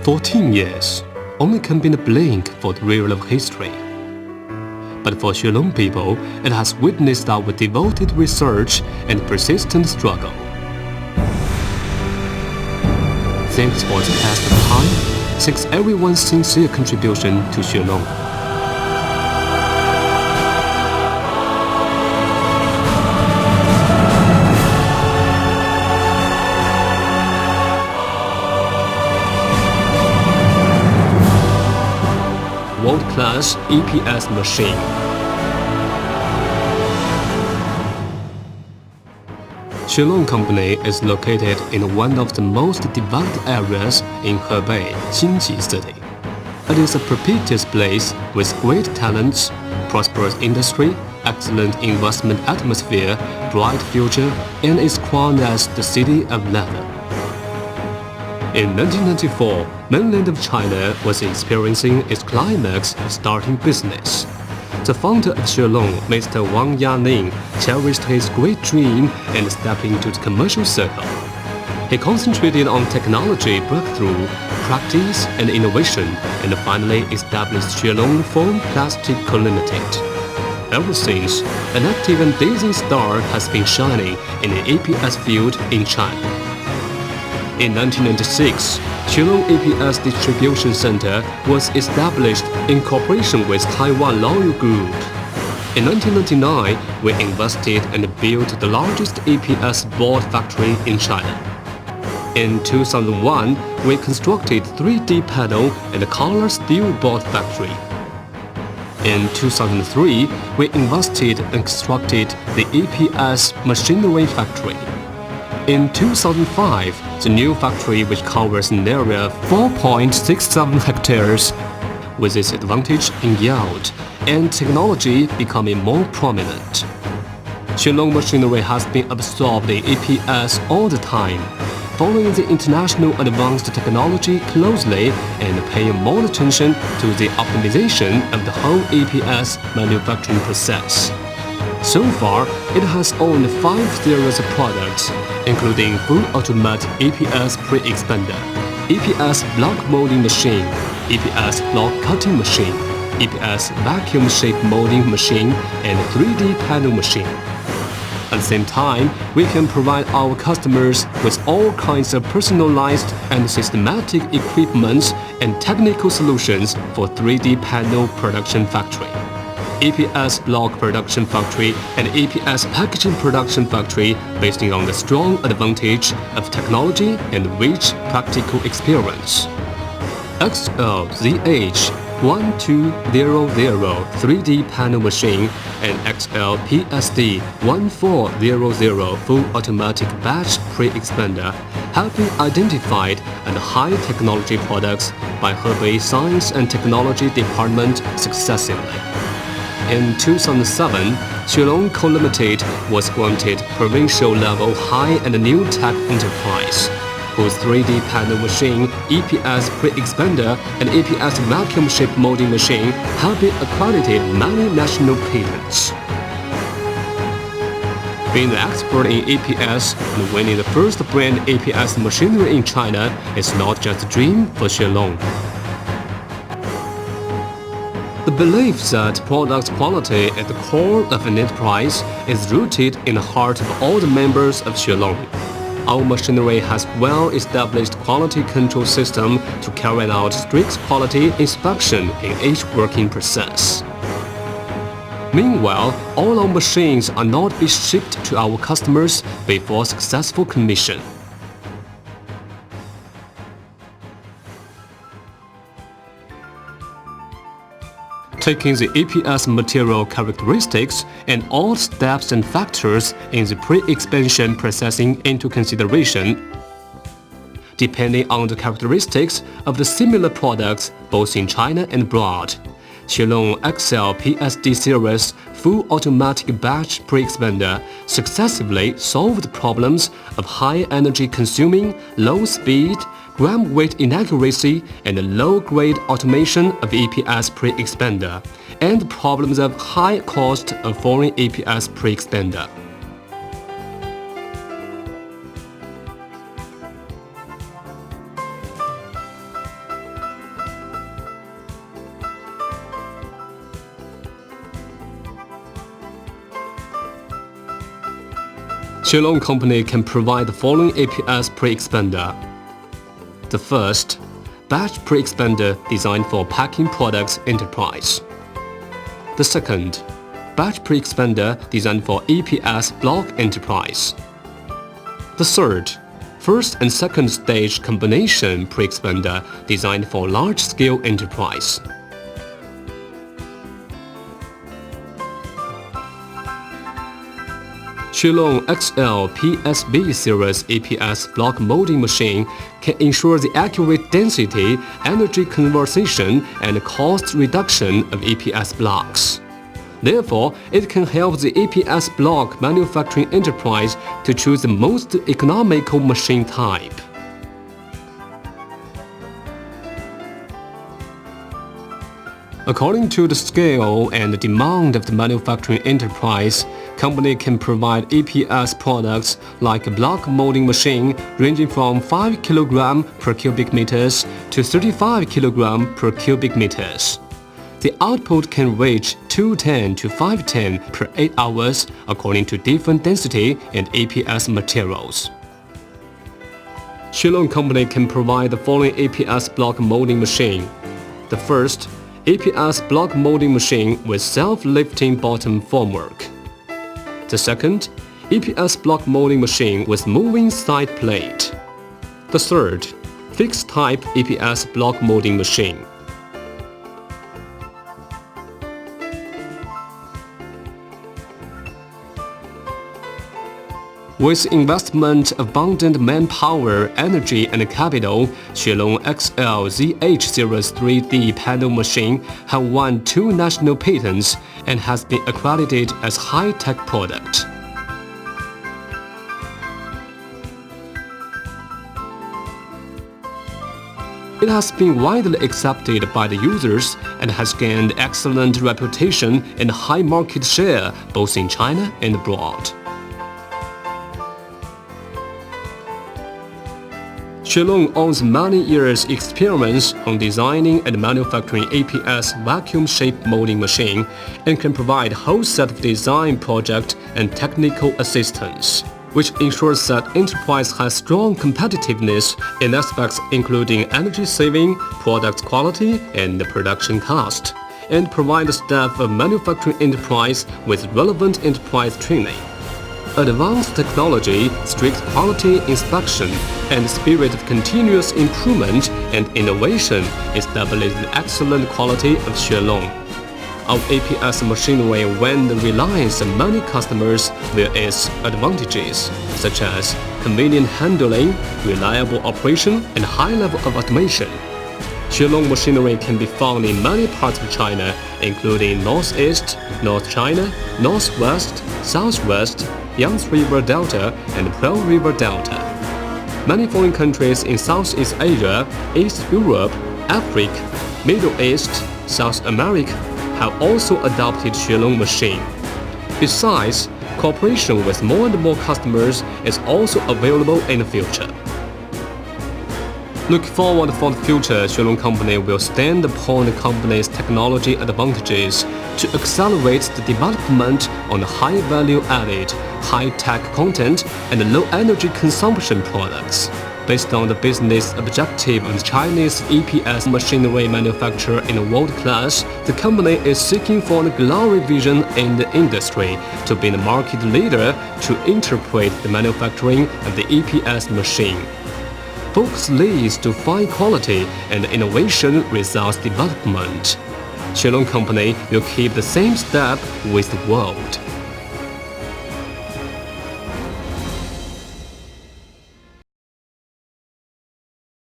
14 years only can be a blink for the reel of history. But for Shulong people, it has witnessed our devoted research and persistent struggle. Thanks for the past time, thanks everyone's sincere contribution to Shulong. World-class EPS machine. Shulong Company is located in one of the most developed areas in Hebei, Xinji City. It is a propitious place with great talents, prosperous industry, excellent investment atmosphere, bright future, and is crowned as the city of leather. In 1994, mainland of China was experiencing its climax of starting business. The founder of Shulong, Mr. Wang Yaning, cherished his great dream and stepped into the commercial circle. He concentrated on technology breakthrough, practice, and innovation, and finally established Shulong Foam Plastic Co. Limited. Ever since, an active and blazing star has been shining in the APS field in China. In 1996, Shulong APS Distribution Center was established in cooperation with Taiwan Loyal Group. In 1999, we invested and built the largest APS board factory in China. In 2001, we constructed 3D panel and color steel board factory. In 2003, we invested and constructed the APS machinery factory. In 2005, the new factory, which covers an area of 4.67 hectares, with its advantage in yield and technology becoming more prominent. Shulong machinery has been absorbed in APS all the time, following the international advanced technology closely and paying more attention to the optimization of the whole APS manufacturing process. So far, it has owned 5 series of products, including full automatic APS pre-expander, APS block molding machine, APS block cutting machine, APS vacuum shape molding machine, and 3D panel machine. At the same time, we can provide our customers with all kinds of personalized and systematic equipment and technical solutions for 3D panel production factory, APS block production factory, and APS packaging production factory based on the strong advantage of technology and rich practical experience. XLZH 1200 3D panel machine and XLPSD 1400 full automatic batch pre-expander have been identified as high technology products by Hebei Science and Technology Department successively. In 2007, Shulong Co. Limited was granted provincial-level high and new tech enterprise, whose 3D panel machine, EPS pre-expander, and APS vacuum shape molding machine have been accredited many national patents. Being the expert in APS and winning the first brand APS machinery in China is not just a dream for Shulong. The belief that product quality at the core of an enterprise is rooted in the heart of all the members of Shulong. Our machinery has well-established quality control system to carry out strict quality inspection in each working process. Meanwhile, all our machines are not be shipped to our customers before successful commission. Taking the APS material characteristics and all steps and factors in the pre-expansion processing into consideration, depending on the characteristics of the similar products both in China and abroad, Shulong XL-PSD series full automatic batch pre-expander successively solved problems of high energy consuming, low speed, gram weight inaccuracy, and low-grade automation of APS pre-expander, and problems of high cost of foreign APS pre-expander. Shunyu Company can provide the following APS pre-expander. The first, batch pre-expander designed for packing products enterprise. The second, batch pre-expander designed for APS block enterprise. The third, first and second stage combination pre-expander designed for large-scale enterprise. Shunyu XL PSB series APS block molding machine can ensure the accurate density, energy conversion, and cost reduction of APS blocks. Therefore, it can help the APS block manufacturing enterprise to choose the most economical machine type. According to the scale and demand of the manufacturing enterprise, company can provide APS products like a block molding machine ranging from 5 kg per cubic meters to 35 kg per cubic meters. The output can reach 210 to 510 per 8 hours according to different density and APS materials. Shunyu Company can provide the following APS block molding machine. The first, APS block molding machine with self-lifting bottom formwork. The second, APS block molding machine with moving side plate. The third, fixed type APS block molding machine. With investment of abundant manpower, energy, and capital, Shunyu XL ZH Series 3D panel machine have won 2 national patents and has been accredited as high-tech product. It has been widely accepted by the users and has gained excellent reputation and high market share both in China and abroad. Shunyu owns many years' experience on designing and manufacturing APS vacuum-shaped molding machine and can provide whole set of design project and technical assistance, which ensures that enterprise has strong competitiveness in aspects including energy saving, product quality, and production cost, and provide the staff of manufacturing enterprise with relevant enterprise training. Advanced technology, strict quality inspection, and spirit of continuous improvement and innovation establish the excellent quality of Shunyu. Our APS machinery won the reliance of many customers with its advantages, such as convenient handling, reliable operation, and high level of automation. Shunyu machinery can be found in many parts of China, including Northeast, North China, Northwest, Southwest, Yangtze River Delta, and Pearl River Delta. Many foreign countries in Southeast Asia, East Europe, Africa, Middle East, South America have also adopted Shunyu machine. Besides, cooperation with more and more customers is also available in the future. Looking forward for the future, Shunyu Company will stand upon the company's technology advantages to accelerate the development on high value-added, high-tech content and low-energy consumption products. Based on the business objective of the Chinese APS machinery manufacturer in world class, the company is seeking for the glory vision in the industry to be the market leader to interpret the manufacturing of the APS machine. Focus leads to fine quality and innovation results development. Shunyu Company will keep the same step with the world.